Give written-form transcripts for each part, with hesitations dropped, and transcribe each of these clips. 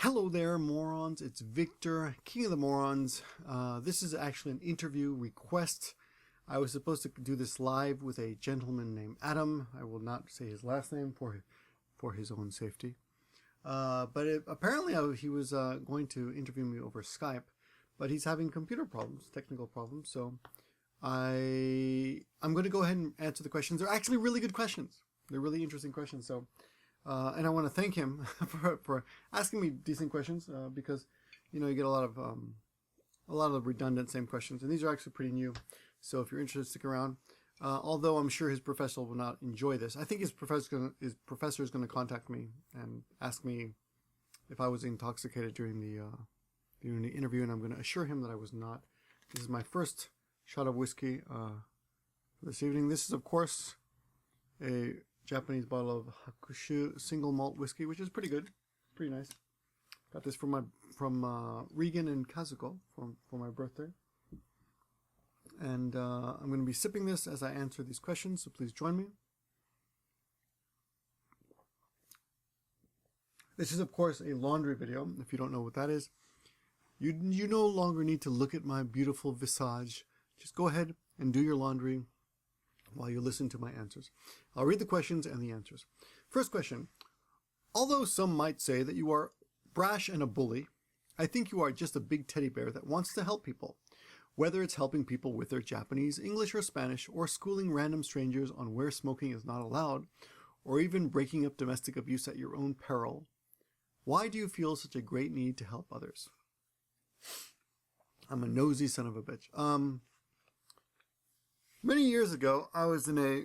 Hello there, morons. It's Victor, King of the Morons. This is actually an interview request. I was supposed to do this live with a gentleman named Adam. I will not say his last name for his own safety. Apparently he was going to interview me over Skype, but he's having computer problems, technical problems. So I'm going to go ahead and answer the questions. They're actually really good questions. They're really interesting questions. So. And I want to thank him for asking me decent questions because, you get a lot of redundant same questions, and these are actually pretty new. So if you're interested, stick around. Although I'm sure his professor will not enjoy this. I think his professor is going to contact me and ask me if I was intoxicated during the interview, and I'm going to assure him that I was not. This is my first shot of whiskey for this evening. This is, of course, a Japanese bottle of Hakushu single malt whiskey, which is pretty good, pretty nice. Got this from Regan and Kazuko for my birthday, and I'm going to be sipping this as I answer these questions. So please join me. This is, of course, a laundry video. If you don't know what that is, you no longer need to look at my beautiful visage. Just go ahead and do your laundry while you listen to my answers. I'll read the questions and the answers. First question. Although some might say that you are brash and a bully, I think you are just a big teddy bear that wants to help people. Whether it's helping people with their Japanese, English, or Spanish, or schooling random strangers on where smoking is not allowed, or even breaking up domestic abuse at your own peril. Why do you feel such a great need to help others? I'm a nosy son of a bitch. Many years ago, I was in a,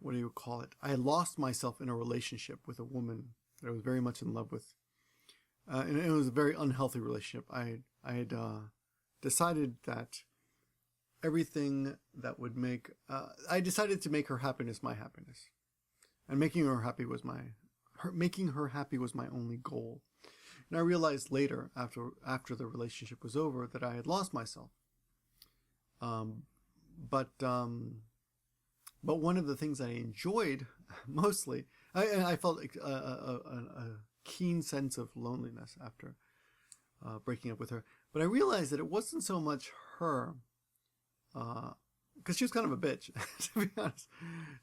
what do you call it? I had lost myself in a relationship with a woman that I was very much in love with. And it was a very unhealthy relationship. I had decided that everything that would I decided to make her happiness my happiness. And making her happy was my only goal. And I realized later, after the relationship was over, that I had lost myself. But one of the things I enjoyed mostly, I felt a keen sense of loneliness after breaking up with her. But I realized that it wasn't so much her, because she was kind of a bitch, to be honest.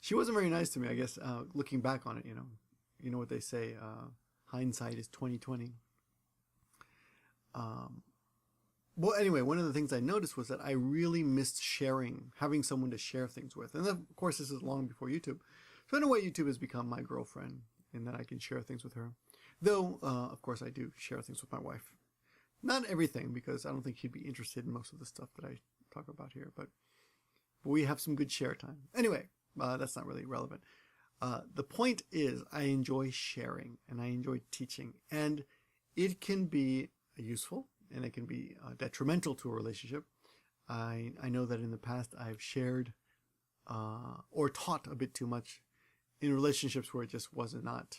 She wasn't very nice to me, I guess, looking back on it, You know what they say, hindsight is 20/20. Well, anyway, one of the things I noticed was that I really missed having someone to share things with. And of course, this is long before YouTube. So in a way, YouTube has become my girlfriend in that I can share things with her. Though, of course, I do share things with my wife. Not everything, because I don't think she'd be interested in most of the stuff that I talk about here. But we have some good share time. Anyway, that's not really relevant. The point is, I enjoy sharing and I enjoy teaching. And it can be useful, and it can be detrimental to a relationship. I know that in the past I've shared or taught a bit too much in relationships where it just wasn't not.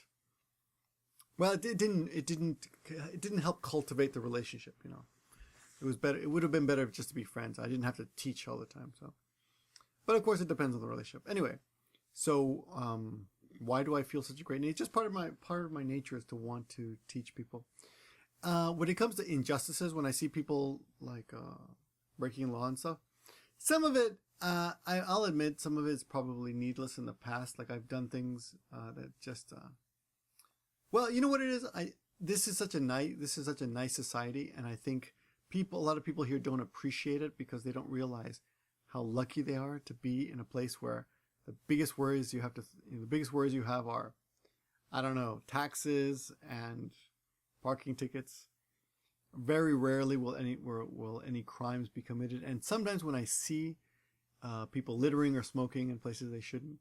Well, it didn't help cultivate the relationship. It was better. It would have been better just to be friends. I didn't have to teach all the time. So, but of course, it depends on the relationship. Anyway, so why do I feel such a great need? It's just part of my nature is to want to teach people. When it comes to injustices, when I see people like breaking law and stuff, some of it, I'll admit, some of it's probably needless in the past. Like I've done things that just, well, you know what it is. This is such a nice society, and I think a lot of people here don't appreciate it because they don't realize how lucky they are to be in a place where the biggest worries you have are, I don't know, taxes and parking tickets. Very rarely will any crimes be committed. And sometimes when I see people littering or smoking in places they shouldn't,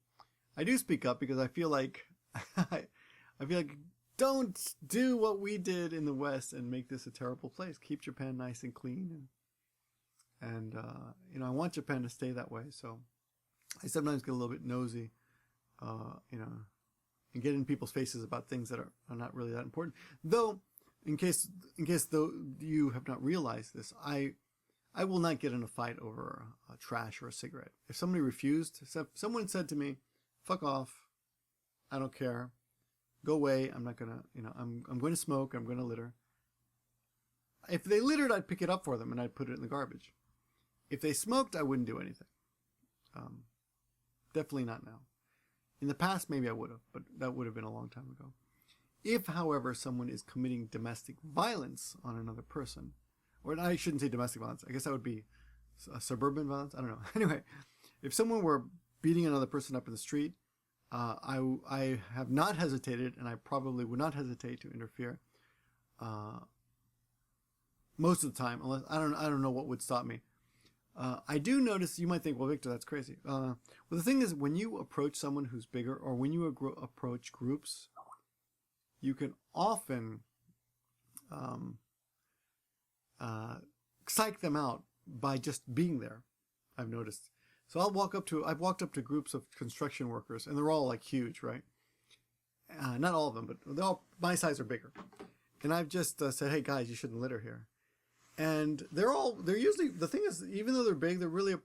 I do speak up because I feel like don't do what we did in the West and make this a terrible place. Keep Japan nice and clean, and I want Japan to stay that way. So I sometimes get a little bit nosy, and get in people's faces about things that are not really that important. Though, in case though you have not realized this, I will not get in a fight over trash or a cigarette. If someone said to me, "Fuck off, I don't care," Go away. I'm not gonna, I'm going to smoke. I'm going to litter. If they littered, I'd pick it up for them and I'd put it in the garbage. If they smoked, I wouldn't do anything. Definitely not now. In the past, maybe I would have, but that would have been a long time ago. If, however, someone is committing domestic violence on another person, or I shouldn't say domestic violence, I guess that would be suburban violence. I don't know. Anyway, if someone were beating another person up in the street, I have not hesitated, and I probably would not hesitate to interfere. Most of the time, unless I don't know what would stop me. I do notice, you might think, well, Victor, that's crazy. Well, the thing is, when you approach someone who's bigger, or when you approach groups, you can often psych them out by just being there, I've noticed. So I've walked up to groups of construction workers, and they're all like huge, right? Not all of them, but they're all my size or bigger. And I've just said, hey guys, you shouldn't litter here. And they're usually, the thing is, even though they're big, they're really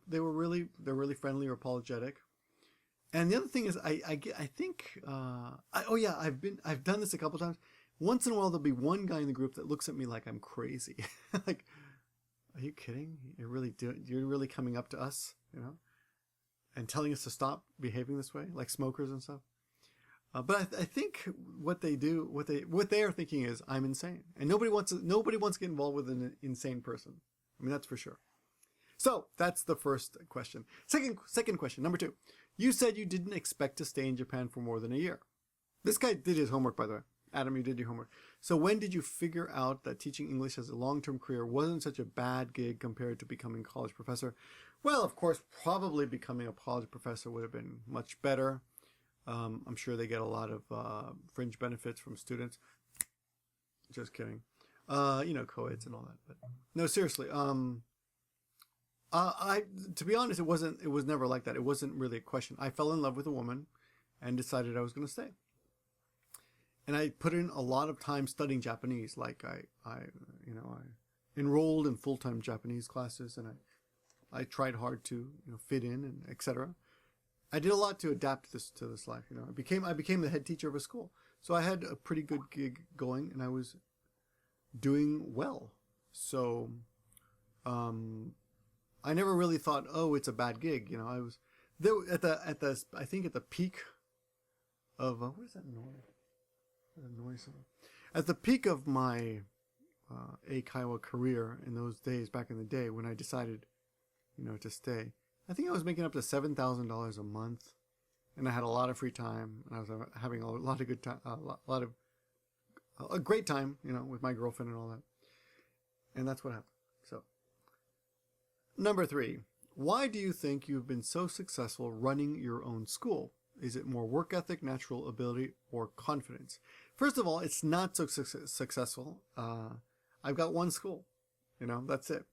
friendly or apologetic. And the other thing is, I've done this a couple times. Once in a while, there'll be one guy in the group that looks at me like I'm crazy. Like, are you kidding? You're really coming up to us, and telling us to stop behaving this way, like smokers and stuff. But I think what they are thinking is, I'm insane, and nobody wants to get involved with an insane person. I mean, that's for sure. So that's the first question. Second question, number 2. You said you didn't expect to stay in Japan for more than a year. This guy did his homework, by the way. Adam, you did your homework. So when did you figure out that teaching English as a long-term career wasn't such a bad gig compared to becoming a college professor? Well, of course, probably becoming a college professor would have been much better. I'm sure they get a lot of fringe benefits from students. Just kidding. Co-eds and all that. But no, seriously. To be honest, it was never like that. It wasn't really a question. I fell in love with a woman and decided I was going to stay. And I put in a lot of time studying Japanese. Like I enrolled in full-time Japanese classes, and I tried hard to fit in and etc. I did a lot to adapt to this life. I became the head teacher of a school, so I had a pretty good gig going, and I was doing well. So, I never really thought, oh, it's a bad gig. I was there at the peak of what is that noise? At the peak of my Eikaiwa career in those days, back in the day, when I decided, to stay. I think I was making up to $7,000 a month, and I had a lot of free time, and I was having a lot of good time, a great time, with my girlfriend and all that. And that's what happened. So, number 3, why do you think you've been so successful running your own school? Is it more work ethic, natural ability, or confidence? First of all, it's not so successful. I've got one school, that's it.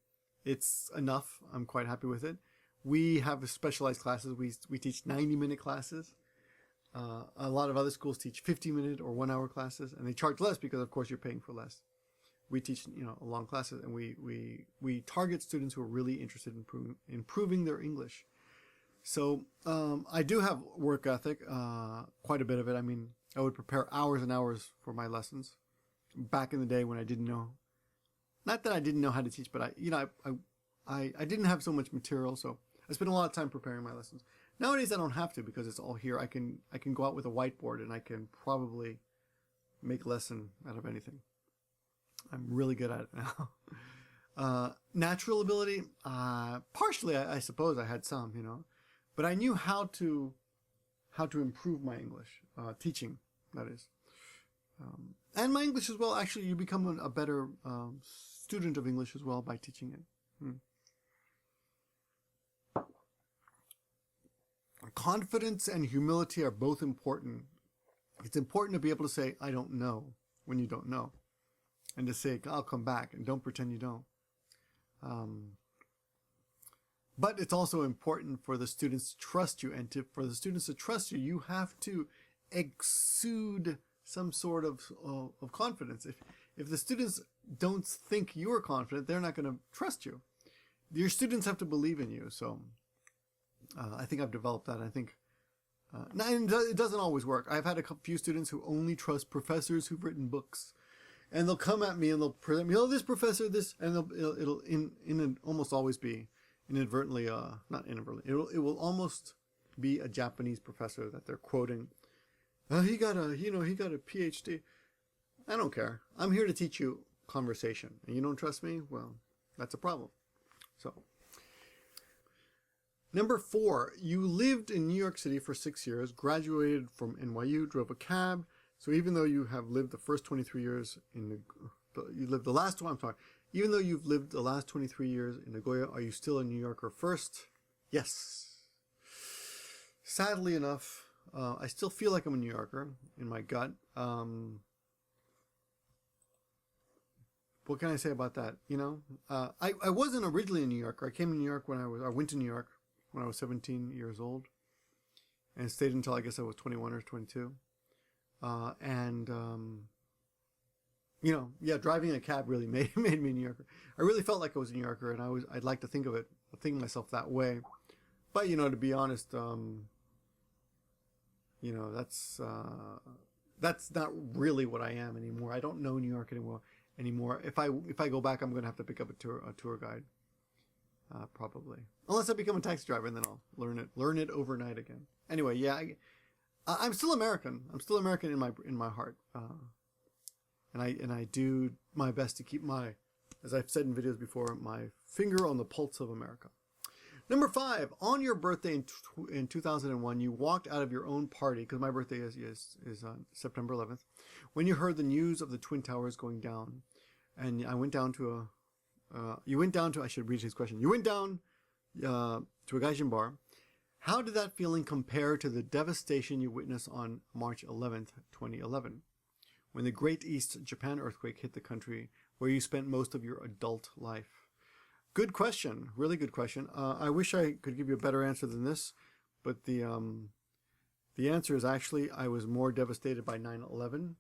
It's enough. I'm quite happy with it. We have specialized classes. We teach 90-minute classes. A lot of other schools teach 50-minute or 1-hour classes, and they charge less because, of course, you're paying for less. We teach, long classes, and we target students who are really interested in improving their English. So I do have work ethic, quite a bit of it. I mean, I would prepare hours and hours for my lessons back in the day when I didn't know. Not that I didn't know how to teach, but I didn't have so much material, so I spent a lot of time preparing my lessons. Nowadays, I don't have to because it's all here. I can go out with a whiteboard and I can probably make a lesson out of anything. I'm really good at it now. Natural ability, partially, I suppose I had some, but I knew how to improve my English, teaching, that is. And my English as well. Actually, you become a better student of English as well by teaching it. Confidence and humility are both important. It's important to be able to say, I don't know, when you don't know. And to say, I'll come back, and don't pretend you don't. But it's also important for the students to trust you, and for the students to trust you, you have to exude some sort of confidence. If the students don't think you're confident, they're not going to trust you. Your students have to believe in you. So I think I've developed that. I think and it doesn't always work. I've had few students who only trust professors who've written books, and they'll come at me and they'll present me, oh, this professor, this, and it'll almost always be inadvertently, not inadvertently, it will almost be a Japanese professor that they're quoting. He got a PhD. I don't care. I'm here to teach you conversation, and you don't trust me? Well, that's a problem. So, number 4, you lived in New York City for 6 years, graduated from NYU, drove a cab. So even though you have lived the first 23 years even though you've lived the last 23 years in Nagoya, are you still a New Yorker first? Yes. Sadly enough, I still feel like I'm a New Yorker in my gut. What can I say about that? I wasn't originally a New Yorker. I came to New York I went to New York when I was 17 years old, and stayed until I guess I was 21 or 22. Driving a cab really made me a New Yorker. I really felt like I was a New Yorker, and I'd like to think of myself that way. But to be honest, that's not really what I am anymore. I don't know New York anymore. If I go back, I'm going to have to pick up a tour guide, probably. Unless I become a taxi driver, and then I'll learn it overnight again. Anyway, yeah, I'm still American. I'm still American in my heart, and I do my best to keep as I've said in videos before, my finger on the pulse of America. Number 5, on your birthday in 2001, you walked out of your own party, because my birthday is on September 11th, when you heard the news of the Twin Towers going down. And I went down to I should read his question. You went down to a gaijin bar. How did that feeling compare to the devastation you witnessed on March 11th, 2011, when the Great East Japan earthquake hit the country where you spent most of your adult life? Good question. Really good question. I wish I could give you a better answer than this, but the answer is actually I was more devastated by 9/11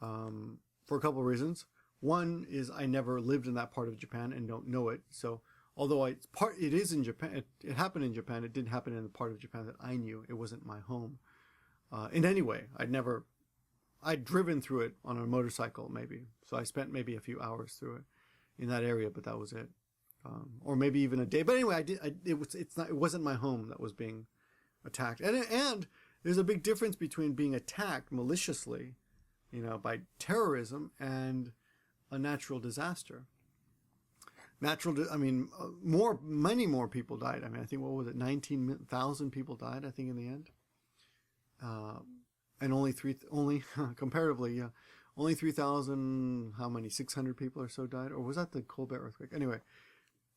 for a couple of reasons. One is I never lived in that part of Japan and don't know it. So although it is in Japan, it happened in Japan, it didn't happen in the part of Japan that I knew. It wasn't my home. In any way, I'd driven through it on a motorcycle maybe. So I spent maybe a few hours through it in that area, but that was it. Or maybe even a day. But anyway, it wasn't my home that was being attacked. And there's a big difference between being attacked maliciously, by terrorism, and a natural disaster. Many more people died. I think, what was it? 19,000 people died, I think, in the end. And only comparatively, only 3,000, how many? 600 people or so died? Or was that the Colbert earthquake? Anyway,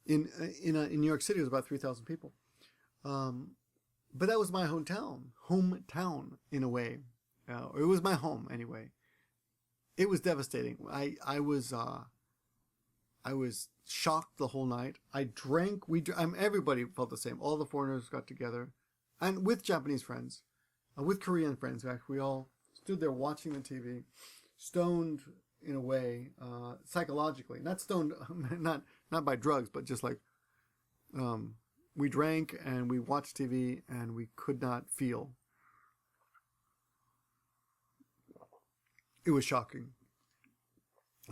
in New York City, it was about 3,000 people. But that was my hometown in a way. It was my home anyway. It was devastating. I was shocked the whole night. I drank. Everybody felt the same. All the foreigners got together, and with Japanese friends, with Korean friends. We all stood there watching the TV, stoned in a way, psychologically. Not stoned, not by drugs, but just like we drank and we watched TV and we could not feel. It was shocking.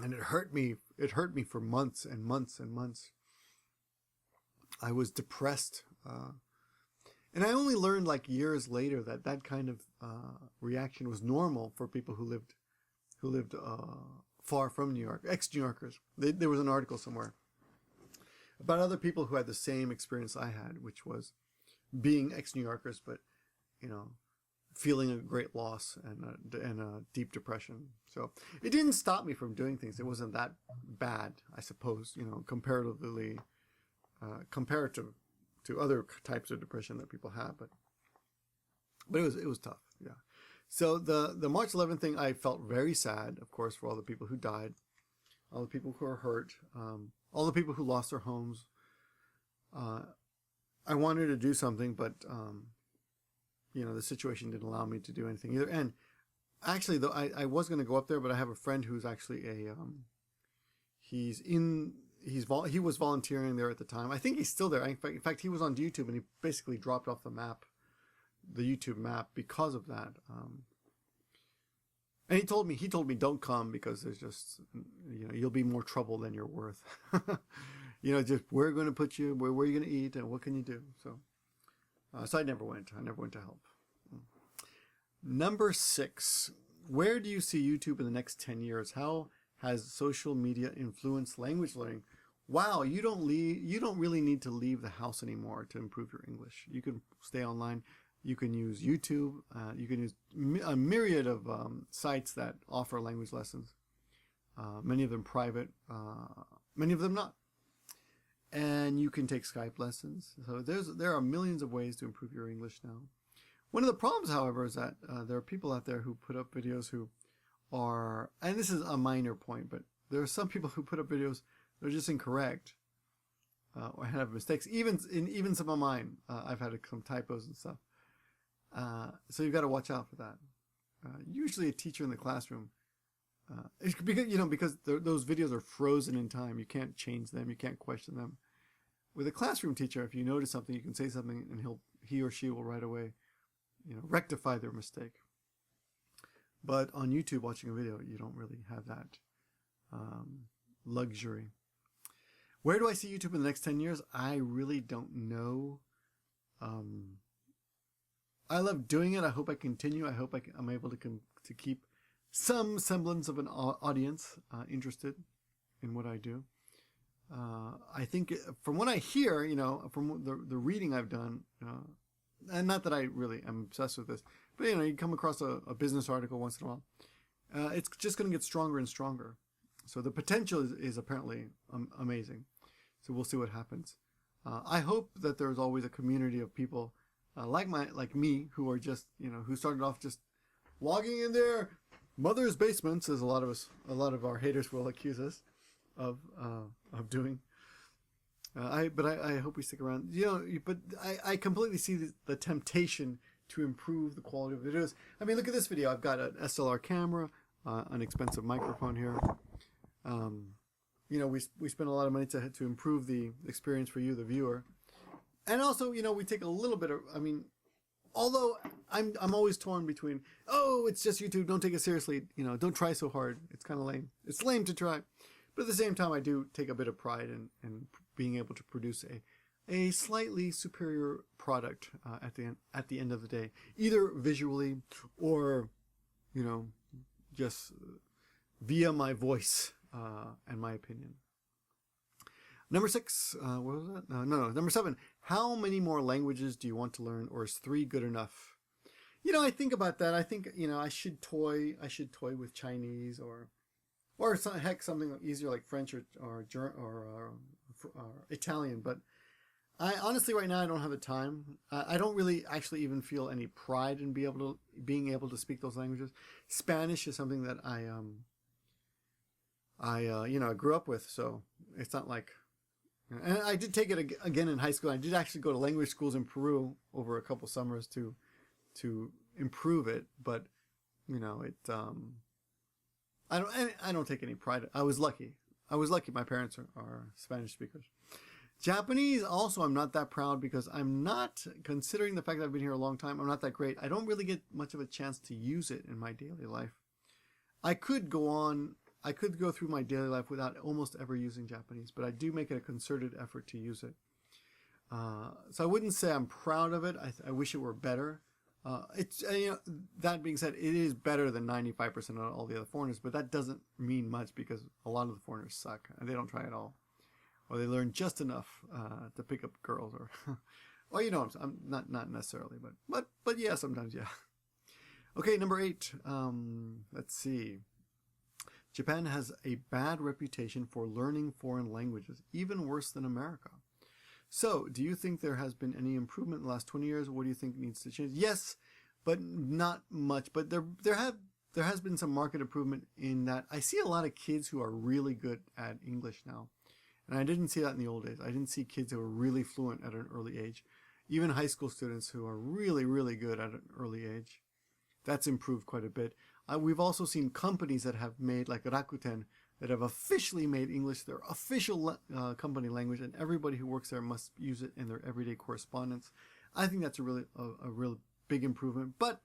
And it hurt me. It hurt me for months and months and months. I was depressed. And I only learned years later that kind of reaction was normal for people who lived far from New York, ex-New Yorkers. There was an article somewhere about other people who had the same experience I had, which was being ex-New Yorkers, but feeling a great loss and a deep depression. So it didn't stop me from doing things. It wasn't that bad, I suppose, comparatively, compared to other types of depression that people have. But it was tough. Yeah. So the March 11th thing, I felt very sad, of course, for all the people who died, all the people who were hurt, all the people who lost their homes. I wanted to do something, but the situation didn't allow me to do anything either. And actually, though, I was going to go up there, but I have a friend who's actually he was volunteering there at the time. I think he's still there. In fact, he was on YouTube and he basically dropped off the map the YouTube map because of that. And he told me don't come because there's just, you'll be more trouble than you're worth. Just we're going to put you, where are you going to eat, and what can you do? So I never went. I never went to help. Number 6, where do you see YouTube in the next 10 years? How has social media influenced language learning? Wow, you don't really need to leave the house anymore to improve your English. You can stay online. You can use YouTube. You can use a myriad of sites that offer language lessons. Many of them private, many of them not. And you can take Skype lessons. So there are millions of ways to improve your English now. One of the problems, however, is that there are people out there who put up videos who are, and this is a minor point, but there are some people who put up videos that are just incorrect or have mistakes. Even some of mine, I've had some typos and stuff. So you've got to watch out for that. Usually a teacher in the classroom, because those videos are frozen in time. You can't change them. You can't question them. With a classroom teacher, if you notice something, you can say something, and he or she will right away, rectify their mistake. But on YouTube, watching a video, you don't really have that luxury. Where do I see YouTube in the next 10 years? I really don't know. I love doing it. I hope I continue. I hope I'm able to keep some semblance of an audience interested in what I do. I think from what I hear, from the reading I've done, and not that I really am obsessed with this, but you come across a business article once in a while. It's just going to get stronger and stronger. So the potential is apparently amazing. So we'll see what happens. I hope that there's always a community of people like me who are just who started off just logging in their mother's basements, as a lot of our haters will accuse us of doing. But I hope we stick around. But I completely see the temptation to improve the quality of videos. I mean, look at this video. I've got an SLR camera, an expensive microphone here. We spend a lot of money to improve the experience for you, the viewer. And also, we take a little bit of, although I'm always torn between, it's just YouTube, don't take it seriously, don't try so hard. It's kind of lame. It's lame to try. But at the same time, I do take a bit of pride in being able to produce a slightly superior product at the end of the day, either visually or, just via my voice and my opinion. Number 6, what was that? No, number 7. How many more languages do you want to learn, or is 3 good enough? I think about that. I think I should toy with Chinese or something easier like French or Italian. But I honestly right now I don't have the time. I don't really actually even feel any pride in being able to speak those languages. Spanish is something that I grew up with, so it's not like. And I did take it again in high school. I did actually go to language schools in Peru over a couple summers to improve it, but I don't take any pride. I was lucky. My parents are Spanish speakers. Japanese also, I'm not that proud because I'm not, considering the fact that I've been here a long time, I'm not that great. I don't really get much of a chance to use it in my daily life. I could go through my daily life without almost ever using Japanese, but I do make it a concerted effort to use it. So I wouldn't say I'm proud of it. I wish it were better. That being said, it is better than 95% of all the other foreigners, but that doesn't mean much because a lot of the foreigners suck and they don't try at all, or they learn just enough to pick up girls, or well, I'm not necessarily, but yeah, sometimes yeah. Okay, number 8. Let's see. Japan has a bad reputation for learning foreign languages, even worse than America. So, do you think there has been any improvement in the last 20 years? What do you think needs to change? Yes, but not much. But there has been some market improvement in that I see a lot of kids who are really good at English now. And I didn't see that in the old days. I didn't see kids who were really fluent at an early age. Even high school students who are really, really good at an early age. That's improved quite a bit. We've also seen companies that have made, like Rakuten, that have officially made English their official company language, and everybody who works there must use it in their everyday correspondence. I think that's a real big improvement. But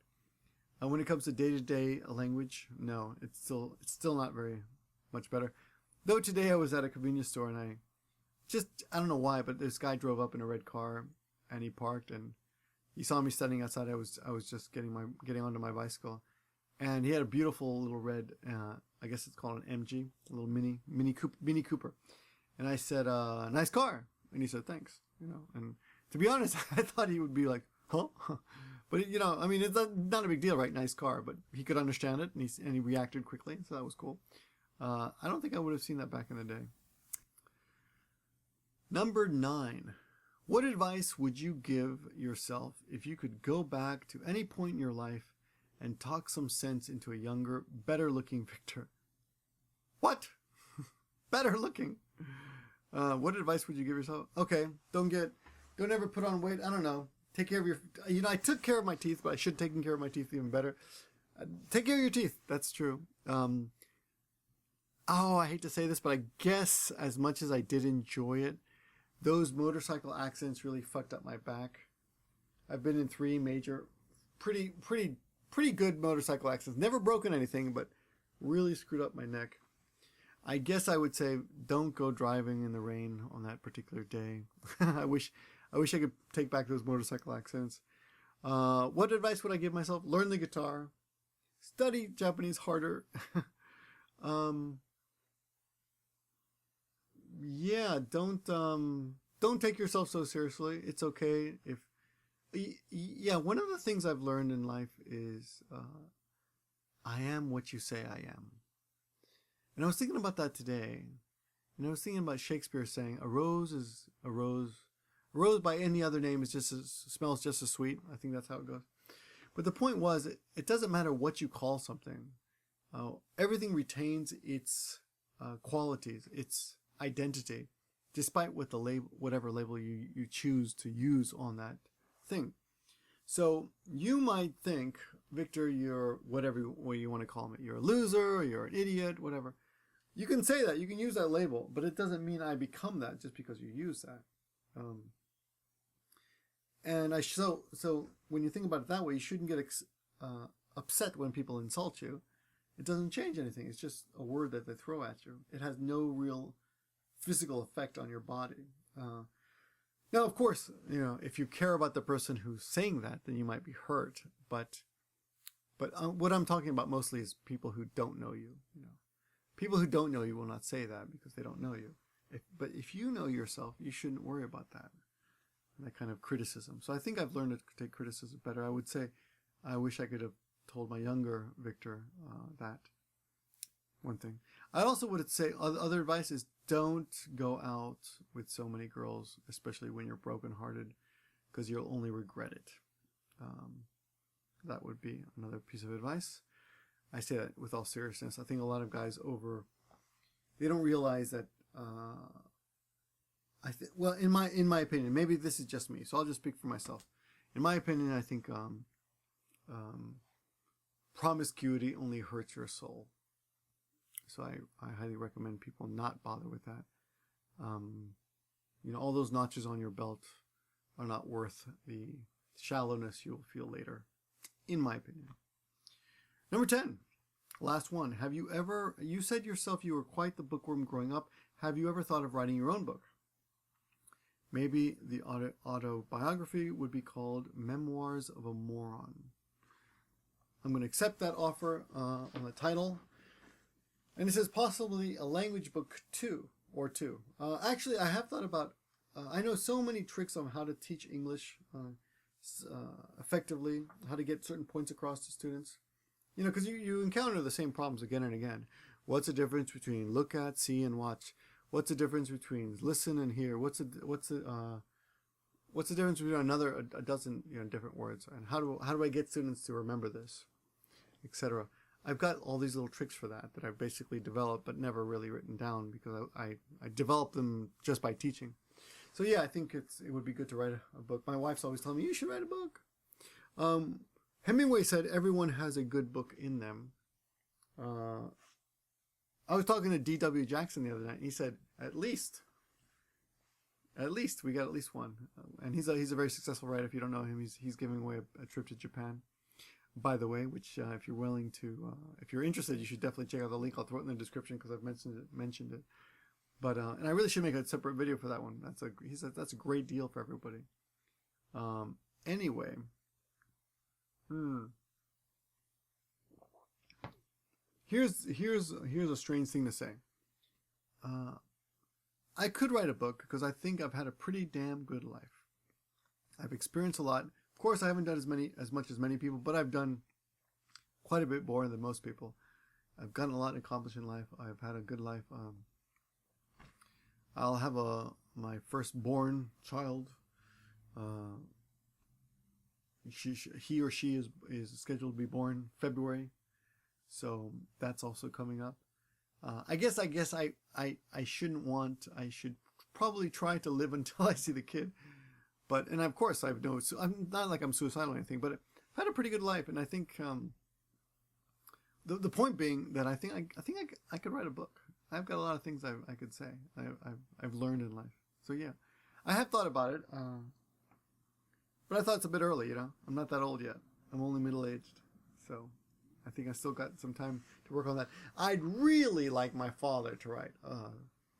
when it comes to day-to-day language, no, it's still not very much better. Though today I was at a convenience store and I don't know why, but this guy drove up in a red car and he parked and he saw me standing outside. I was just getting onto my bicycle, and he had a beautiful little red, I guess it's called an MG, a little mini Cooper. And I said, "Nice car," and he said, "Thanks." And to be honest, I thought he would be like, "Huh?" But I mean, it's not a big deal, right? Nice car, but he could understand it, and he reacted quickly, so that was cool. I don't think I would have seen that back in the day. Number 9. What advice would you give yourself if you could go back to any point in your life and talk some sense into a younger, better-looking Victor? What? Better looking? What advice would you give yourself? Okay, don't ever put on weight. I don't know. Take care of your... I took care of my teeth, but I should have taken care of my teeth even better. Take care of your teeth. That's true. I hate to say this, but I guess as much as I did enjoy it, those motorcycle accidents really fucked up my back. I've been in 3 major, pretty good motorcycle accidents. Never broken anything, but really screwed up my neck. I guess I would say don't go driving in the rain on that particular day. I wish I could take back those motorcycle accidents. What advice would I give myself? Learn the guitar. Study Japanese harder. Yeah, don't take yourself so seriously. It's okay if... Yeah, one of the things I've learned in life is I am what you say I am. And I was thinking about that today. And I was thinking about Shakespeare saying, a rose is a rose. A rose by any other name smells just as sweet. I think that's how it goes. But the point was, it doesn't matter what you call something. Everything retains its qualities, its identity, despite what whatever label you choose to use on that thing. So you might think, Victor, you're whatever way you want to call me. You're a loser, you're an idiot, whatever. You can say that, you can use that label, but it doesn't mean I become that just because you use that. So when you think about it that way, you shouldn't get upset when people insult you. It doesn't change anything. It's just a word that they throw at you. It has no real physical effect on your body. Now, of course, if you care about the person who's saying that, then you might be hurt. But what I'm talking about mostly is people who don't know you. People who don't know you will not say that because they don't know you. But if you know yourself, you shouldn't worry about that kind of criticism. So I think I've learned to take criticism better. I would say I wish I could have told my younger Victor that. One thing. I also would say other advice is don't go out with so many girls, especially when you're brokenhearted, because you'll only regret it. That would be another piece of advice. I say that with all seriousness. I think a lot of guys they don't realize that. In my opinion, maybe this is just me, so I'll just speak for myself. In my opinion, I think promiscuity only hurts your soul. So I highly recommend people not bother with that. All those notches on your belt are not worth the shallowness you'll feel later, in my opinion. Number 10, last one. You said yourself you were quite the bookworm growing up. Have you ever thought of writing your own book? Maybe the autobiography would be called Memoirs of a Moron. I'm going to accept that offer on the title. And it says possibly a language book too. Actually, I have thought about, I know so many tricks on how to teach English effectively, how to get certain points across to students. Because you encounter the same problems again and again. What's the difference between look at, see, and watch? What's the difference between listen and hear? What's the difference between a dozen different words? And how do I get students to remember this, etc. I've got all these little tricks for that I've basically developed but never really written down because I developed them just by teaching. So yeah, I think it would be good to write a book. My wife's always telling me, you should write a book. Hemingway said everyone has a good book in them. I was talking to D.W. Jackson the other night, and he said, at least At least we got at least one, and he's a very successful writer. If you don't know him, he's giving away a trip to Japan, by the way. Which if you're willing to, if you're interested, you should definitely check out the link. I'll throw it in the description because I've mentioned it. But and I really should make a separate video for that one. That's a great deal for everybody. Anyway, here's a strange thing to say. I could write a book because I think I've had a pretty damn good life. I've experienced a lot. Of course, I haven't done as much as many people, but I've done quite a bit more than most people. I've gotten a lot accomplished in life. I've had a good life. I'll have my firstborn child. He or she is scheduled to be born February, so that's also coming up. I guess I shouldn't want. I should probably try to live until I see the kid. But and of course I'm not like I'm suicidal or anything, but I've had a pretty good life, and I think the point being that I think I could write a book. I've got a lot of things I could say. I've learned in life. So yeah, I have thought about it, but I thought it's a bit early. I'm not that old yet. I'm only middle-aged, so I think I still got some time to work on that. I'd really like my father to write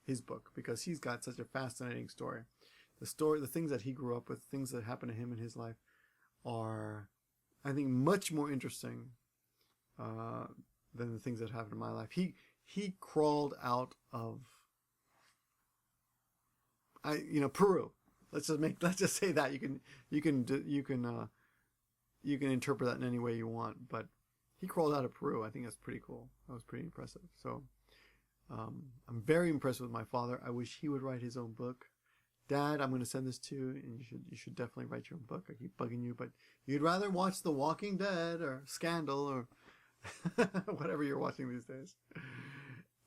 his book because he's got such a fascinating story. The things that he grew up with, things that happened to him in his life, are, I think, much more interesting than the things that happened in my life. He crawled out of, Peru. Let's just say that you can interpret that in any way you want, but he crawled out of Peru. I think that's pretty cool. That was pretty impressive. So I'm very impressed with my father. I wish he would write his own book. Dad, I'm going to send this to you, and you should definitely write your own book. I keep bugging you, but you'd rather watch The Walking Dead or Scandal or whatever you're watching these days.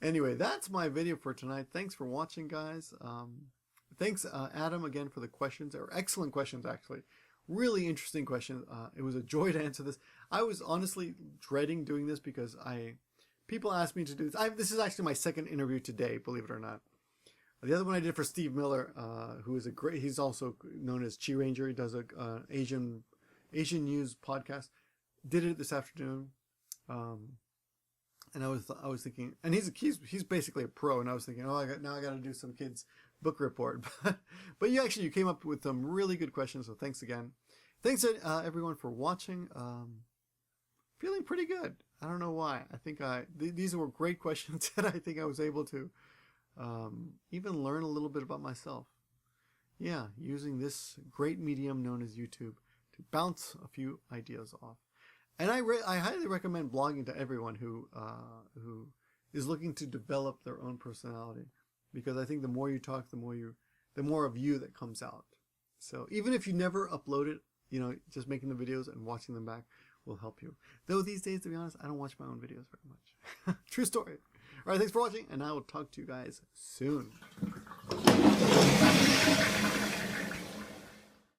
Anyway, that's my video for tonight. Thanks for watching, guys. Thanks, Adam, again for the questions. They were excellent questions, actually. Really interesting questions. It was a joy to answer this. I was honestly dreading doing this because people asked me to do this. This is actually my second interview today, believe it or not. The other one I did for Steve Miller, who is he's also known as Chi Ranger. He does a Asian news podcast. Did it this afternoon, and I was thinking, and he's basically a pro, and I was thinking, I got to do some kids book report, but you came up with some really good questions, so thanks again. Thanks everyone for watching. Feeling pretty good. I don't know why. I think these were great questions, and I think I was able to even learn a little bit about myself. Yeah, using this great medium known as YouTube to bounce a few ideas off. And I highly recommend blogging to everyone who is looking to develop their own personality, because I think the more you talk, the more of you that comes out. So even if you never upload it, just making the videos and watching them back will help you. Though these days, to be honest, I don't watch my own videos very much. True story. All right, thanks for watching, and I will talk to you guys soon.